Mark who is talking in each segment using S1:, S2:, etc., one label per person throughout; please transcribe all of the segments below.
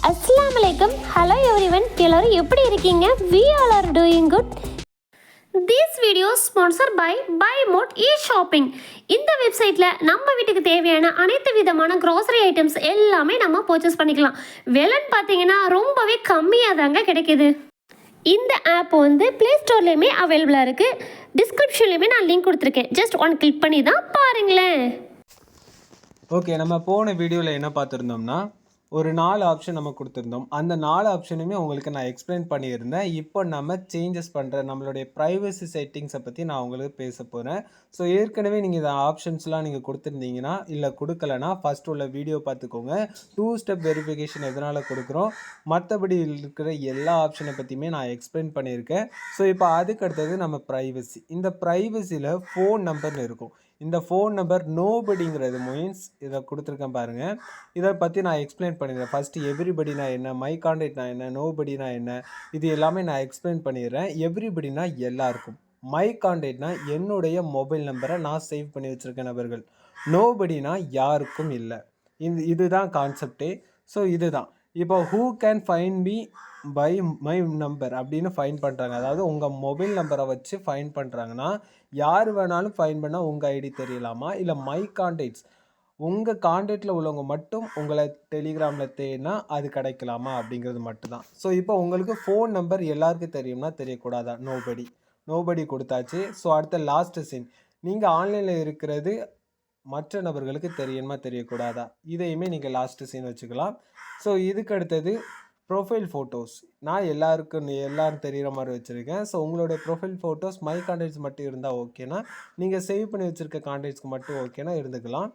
S1: அஸ்ஸலாமு அலைக்கும். Hello everyone, எல்லாரும் எப்படி இருக்கீங்க? We all are doing good. This video is sponsored by Buy Mode e-shopping. இந்த வெப்சைட்டில் நம்ம வீட்டுக்கு தேவையான அனைத்து விதமான க்ராசரி ஐட்டம்ஸ் எல்லாமே நம்ம பர்ச்சேஸ் பண்ணிக்கலாம். விலைன்னு பார்த்தீங்கன்னா ரொம்பவே கம்மியாக தாங்க கிடைக்கிது. இந்த ஆப் வந்து ப்ளே ஸ்டோர்லேயுமே அவைலபிளாக இருக்குது. டிஸ்கிரிப்ஷன்லேயுமே நான் லிங்க் கொடுத்துருக்கேன். ஜஸ்ட் ஒன் கிளிக் பண்ணி தான் பாருங்களேன்.
S2: ஓகே, நம்ம போன வீடியோவில் என்ன பார்த்துருந்தோம்னா ஒரு 4 ஆப்ஷன் நம்ம கொடுத்துருந்தோம். அந்த 4 ஆப்ஷனுமே உங்களுக்கு நான் எக்ஸ்பிளைன் பண்ணியிருந்தேன். இப்போ நம்ம சேஞ்சஸ் பண்ணுற நம்மளுடைய ப்ரைவசி செட்டிங்ஸை பற்றி நான் உங்களுக்கு பேச போகிறேன். ஸோ ஏற்கனவே நீங்கள் இந்த ஆப்ஷன்ஸ்லாம் நீங்கள் கொடுத்துருந்தீங்கன்னா இல்லை கொடுக்கலனா ஃபஸ்ட் உள்ள வீடியோ பார்த்துக்கோங்க. 2 ஸ்டெப் வெரிஃபிகேஷன் எதனால் கொடுக்குறோம், மற்றபடி இருக்கிற எல்லா ஆப்ஷனை பற்றியுமே நான் எக்ஸ்பிளைன் பண்ணியிருக்கேன். ஸோ இப்போ அதுக்கு அடுத்தது நம்ம ப்ரைவசி. இந்த ப்ரைவசியில் ஃபோன் நம்பர்னு இருக்கும். இந்த ஃபோன் நம்பர் நோபடிங்கிறது மீன்ஸ் இதை கொடுத்துருக்கேன் பாருங்கள். இதை பற்றி நான் எக்ஸ்பிளைன் பண்ணிடுறேன். ஃபஸ்ட்டு எவ்ரிபடினா என்ன, மை கான்டாக்ட்னா என்ன, நோபடினா என்ன, இது எல்லாமே நான் எக்ஸ்பிளைன் பண்ணிடுறேன். எவ்ரிபடினா எல்லாருக்கும், மை கான்டாக்ட்னா என்னுடைய மொபைல் நம்பரை நான் சேவ் பண்ணி வச்சுருக்க நபர்கள், நோபடினா யாருக்கும் இல்லை. இதுதான் கான்செப்டே. ஸோ இதுதான் இப்போ who can find me by my number அப்படின்னு ஃபைன் பண்ணுறாங்க. அதாவது உங்கள் மொபைல் நம்பரை வச்சு ஃபைன் பண்ணுறாங்கன்னா யார் வேணாலும் ஃபைன் பண்ணால் உங்கள் ஐடி தெரியலாமா, இல்லை மை கான்டாக்ட்ஸ் உங்கள் கான்டாக்டில் உள்ளவங்க மட்டும் உங்களை டெலிகிராமில் தேடினா அது கிடைக்கலாமா அப்படிங்கிறது மட்டும்தான். ஸோ இப்போ உங்களுக்கு ஃபோன் நம்பர் எல்லாருக்கும் தெரியும்னா தெரியக்கூடாதா, நோபடி கொடுத்தாச்சு. ஸோ அடுத்த லாஸ்ட் சீன், நீங்கள் ஆன்லைனில் இருக்கிறது மற்ற நபர்களுக்கு தெரியணுமா தெரியக்கூடாதா, இதையுமே நீங்கள் லாஸ்ட் சீன் வச்சுக்கலாம். ஸோ இதுக்கு அடுத்தது ப்ரொஃபைல் ஃபோட்டோஸ். நான் எல்லாரும் தெரிகிற மாதிரி வச்சுருக்கேன். ஸோ உங்களுடைய ப்ரொஃபைல் ஃபோட்டோஸ் மை கான்டாக்ட்ஸ் மட்டும் இருந்தால் ஓகேனா, நீங்கள் சேவ் பண்ணி வச்சுருக்க கான்டாக்ட்ஸ்க்கு மட்டும் ஓகேனா இருந்துக்கலாம்.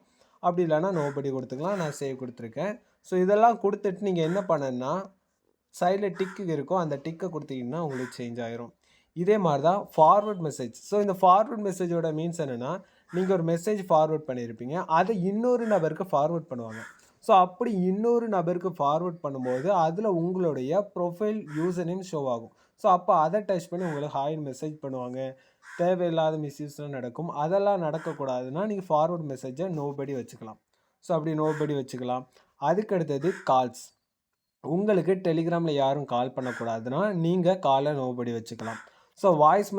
S2: அப்படி இல்லைனா நோபடி கொடுத்துக்கலாம். நான் சேவ் கொடுத்துருக்கேன். ஸோ இதெல்லாம் கொடுத்துட்டு நீங்கள் என்ன பண்ணணுன்னா சைடில் டிக்கு இருக்கும், அந்த டிக்கை கொடுத்தீங்கன்னா உங்களுக்கு சேஞ்ச் ஆகிரும். இதே மாதிரி தான் ஃபார்வர்ட் மெசேஜ். ஸோ இந்த ஃபார்வர்ட் மெசேஜோட மீன்ஸ் என்னென்னா, நீங்கள் ஒரு மெசேஜ் ஃபார்வர்ட் பண்ணியிருப்பீங்க, அதை இன்னொரு நபருக்கு ஃபார்வர்ட் பண்ணுவாங்க. ஸோ அப்படி இன்னொரு நபருக்கு ஃபார்வர்ட் பண்ணும்போது அதில் உங்களுடைய ப்ரொஃபைல் யூசர் நேம் ஷோ ஆகும். ஸோ அப்போ அதை டச் பண்ணி உங்களுக்கு ஹாய் மெசேஜ் பண்ணுவாங்க. தேவையில்லாத மிஸ்யூஸ்லாம் நடக்கும். அதெல்லாம் நடக்கக்கூடாதுன்னா நீங்கள் ஃபார்வர்ட் மெசேஜை நோபடி வச்சுக்கலாம். ஸோ அப்படி நோபடி வச்சுக்கலாம். அதுக்கடுத்தது கால்ஸ். உங்களுக்கு டெலிகிராமில் யாரும் கால் பண்ணக்கூடாதுன்னா நீங்கள் காலை நோபடி வச்சுக்கலாம். ஸோ வாய்ஸ்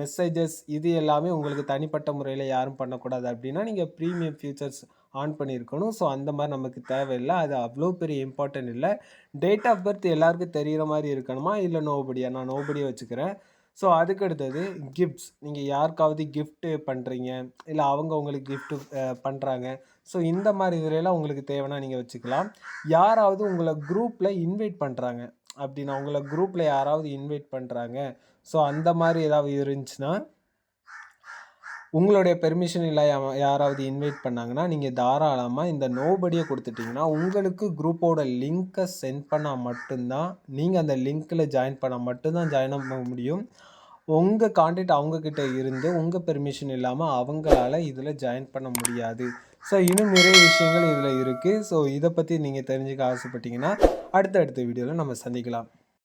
S2: மெசேஜஸ் இது எல்லாமே உங்களுக்கு தனிப்பட்ட முறையில் யாரும் பண்ணக்கூடாது அப்படின்னா நீங்கள் ப்ரீமியம் ஃபியூச்சர்ஸ் ஆன் பண்ணியிருக்கணும். ஸோ அந்த மாதிரி நமக்கு தேவையில்லை, அது அவ்வளோ பெரிய இம்பார்ட்டன்ட் இல்லை. டேட் ஆஃப் பர்த் எல்லாருக்கும் தெரிகிற மாதிரி இருக்கணுமா, இல்லை நோபடியா, நான் நோபடியை வச்சுக்கிறேன். ஸோ அதுக்கு அடுத்தது கிஃப்ட்ஸ். நீங்கள் யாருக்காவது கிஃப்ட்டு பண்ணுறீங்க, இல்லை அவங்க உங்களுக்கு கிஃப்ட்டு பண்ணுறாங்க. ஸோ இந்த மாதிரி இதுலாம் உங்களுக்கு தேவைன்னா நீங்கள் வச்சுக்கலாம். யாராவது உங்களை குரூப்பில் இன்வைட் பண்ணுறாங்க அப்படின்னா, உங்களை குரூப்பில் யாராவது இன்வைட் பண்ணுறாங்க, ஸோ அந்த மாதிரி ஏதாவது இருந்துச்சுன்னா உங்களுடைய பெர்மிஷன் இல்லை யாராவது இன்வைட் பண்ணாங்கன்னா நீங்கள் தாராளமாக இந்த நோபடியை கொடுத்துட்டிங்கன்னா உங்களுக்கு குரூப்போட லிங்க்கை சென்ட் பண்ணால் மட்டும்தான், நீங்கள் அந்த லிங்க்கில் ஜாயின் பண்ணால் மட்டும்தான் ஜாயின் பண்ண முடியும். உங்கள் கான்டாக்ட் அவங்கக்கிட்ட இருந்து உங்கள் பெர்மிஷன் இல்லாமல் அவங்களால இதில் ஜாயின் பண்ண முடியாது. ஸோ இன்னும் நிறைய விஷயங்கள் இதில் இருக்குது. ஸோ இதை பற்றி நீங்கள் தெரிஞ்சுக்க ஆசைப்பட்டீங்கன்னா அடுத்த வீடியோவில் நம்ம சந்திக்கலாம்.